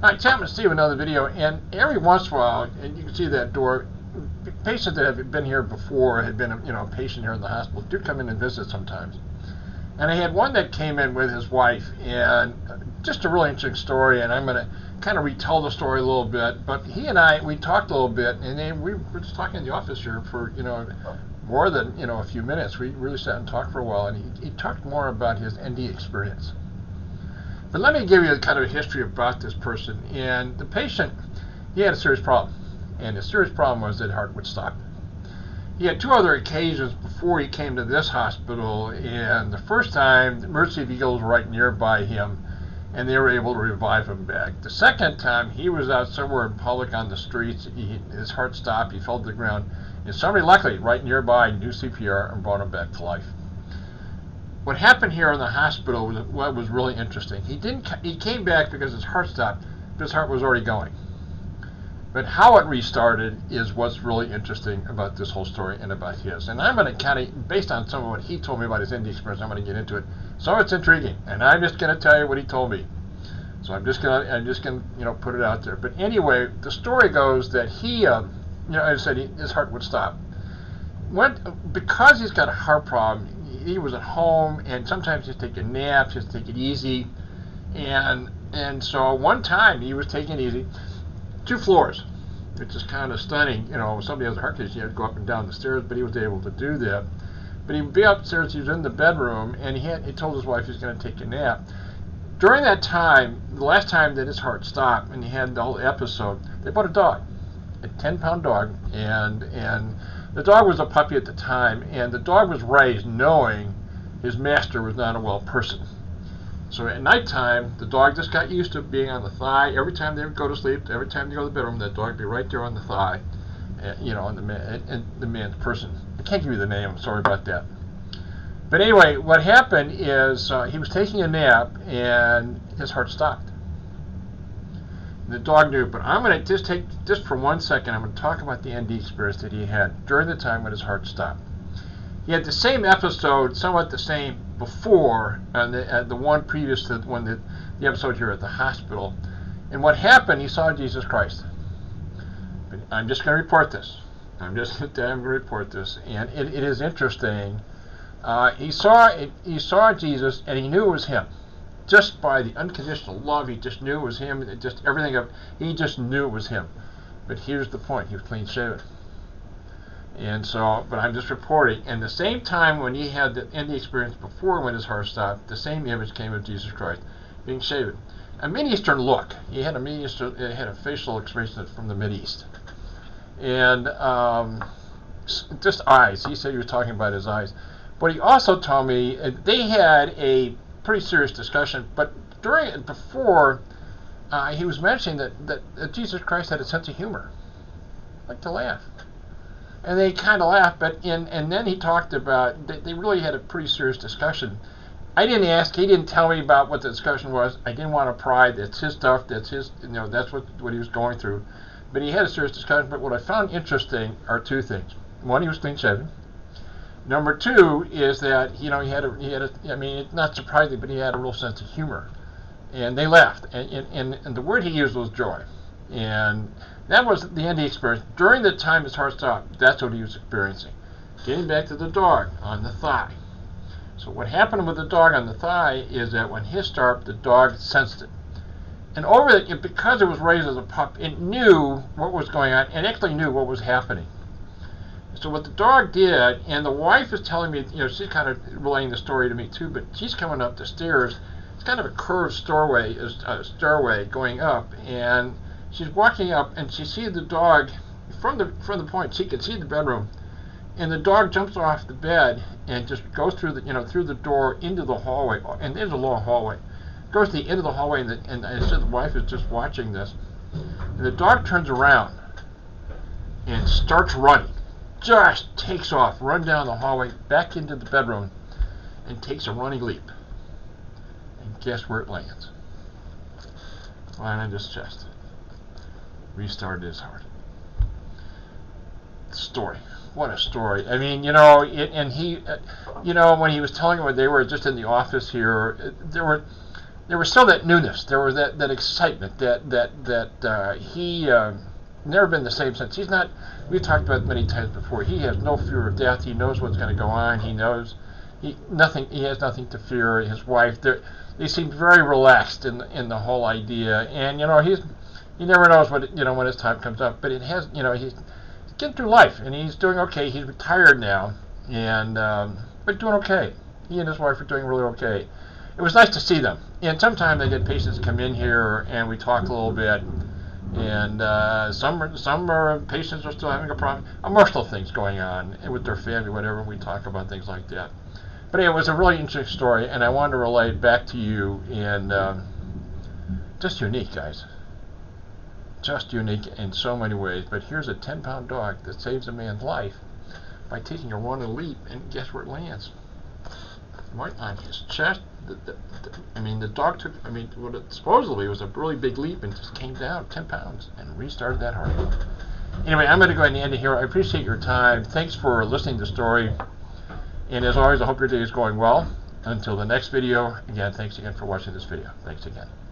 I happened to see another video, and every once in a while, and you can see that door, patients that have been here before, had been a patient here in the hospital, do come in and visit sometimes. And I had one that came in with his wife, and just a really interesting story, and I'm going to kind of retell the story a little bit. But he and we talked a little bit, and then we were just talking in the office here for, more than, a few minutes. We really sat and talked for a while, and he talked more about his ND experience. But let me give you a kind of a history about this person. And the patient, he had a serious problem. And the serious problem was that heart would stop. He had two other occasions before he came to this hospital, and the first time, the emergency vehicle was right nearby him, and they were able to revive him back. The second time, he was out somewhere in public on the streets. His heart stopped, he fell to the ground, and somebody, luckily, right nearby, knew CPR and brought him back to life. What happened here in the hospital was really interesting. He came back because his heart stopped, but his heart was already going. But how it restarted is what's really interesting about this whole story and about his. And I'm going to kind of, based on some of what he told me about his ND experience, I'm going to get into it. So it's intriguing, and I'm just going to tell you what he told me. So I'm just going to put it out there. But anyway, the story goes that he, as I said, his heart would stop. Because he's got a heart problem, he was at home, and sometimes he'd take a nap, just take it easy. And so one time he was taking it easy. 2 floors, which is kind of stunning. When somebody has a heart condition, you have to go up and down the stairs, but he was able to do that. But he'd be upstairs, he was in the bedroom, and he told his wife he was going to take a nap. During that time, the last time that his heart stopped, and he had the whole episode, they bought a dog, a 10-pound dog, and the dog was a puppy at the time, and the dog was raised knowing his master was not a well person. So at nighttime, the dog just got used to being on the thigh. Every time they would go to sleep, every time they go to the bedroom, that dog would be right there on the thigh, on the man's person. I can't give you the name, I'm sorry about that. But anyway, what happened is he was taking a nap, and his heart stopped. And the dog knew, but I'm going to just for 1 second, I'm going to talk about the ND experience that he had during the time when his heart stopped. He had the same episode, somewhat the same before, the one previous to the episode here at the hospital. And what happened, he saw Jesus Christ. But I'm just going to report this. I'm going to report this. And it is interesting. He saw Jesus, and he knew it was him. Just by the unconditional love, he just knew it was him. He just knew it was him. But here's the point. He was clean shaven. And so, but I'm just reporting. And the same time when he had the ND experience before when his heart stopped, the same image came of Jesus Christ being shaven. A Mideastern look. He had a facial expression from the Mideast. And just eyes. He said he was talking about his eyes. But he also told me they had a pretty serious discussion. But before, he was mentioning that Jesus Christ had a sense of humor. Like to laugh. And they kind of laughed, and then he talked about, they really had a pretty serious discussion. I didn't ask, he didn't tell me about what the discussion was. I didn't want to pry, that's his stuff, that's his, that's what he was going through. But he had a serious discussion, but what I found interesting are 2 things. One, he was clean shaven. Number 2 is that, he had not surprising, but he had a real sense of humor. And they laughed, and the word he used was joy. And that was the ND experience. During the time his heart stopped, that's what he was experiencing. Getting back to the dog on the thigh. So what happened with the dog on the thigh is that when his stopped, the dog sensed it. And because it was raised as a pup, it knew what was going on, and actually knew what was happening. So what the dog did, and the wife is telling me, she's kind of relaying the story to me too, but she's coming up the stairs. It's kind of a curved stairway going up, and she's walking up, and she sees the dog from the point. She can see the bedroom, and the dog jumps off the bed and just goes through the door into the hallway. And there's a long hallway. Goes to the end of the hallway, and I said the wife is just watching this, and the dog turns around and starts running. Just takes off, run down the hallway, back into the bedroom, and takes a running leap. And guess where it lands? Right on his chest. Restarted his heart. Story. What a story. I mean, and he, when he was telling me they were just in the office here, there were there was still that newness. There was that excitement that he never been the same since. He's not. We've talked about it many times before. He has no fear of death. He knows what's going to go on. He knows nothing. He has nothing to fear. His wife. They seem very relaxed in the whole idea. And he never knows when his time comes up. But he's getting through life, and he's doing okay. He's retired now, and but doing okay. He and his wife are doing really okay. It was nice to see them. And sometimes they get patients come in here, and we talk a little bit. And some patients are still having a problem, emotional things going on with their family, whatever. We talk about things like that. But anyway, it was a really interesting story, and I wanted to relate back to you. And just unique, guys. Just unique in so many ways. But here's a 10-pound dog that saves a man's life by taking a running leap, and guess where it lands? Right on his chest. The dog took, what it supposedly was a really big leap and just came down 10 pounds and restarted that heart. Anyway, I'm going to go ahead and end it here. I appreciate your time. Thanks for listening to the story. And as always, I hope your day is going well. Until the next video, again, thanks again for watching this video. Thanks again.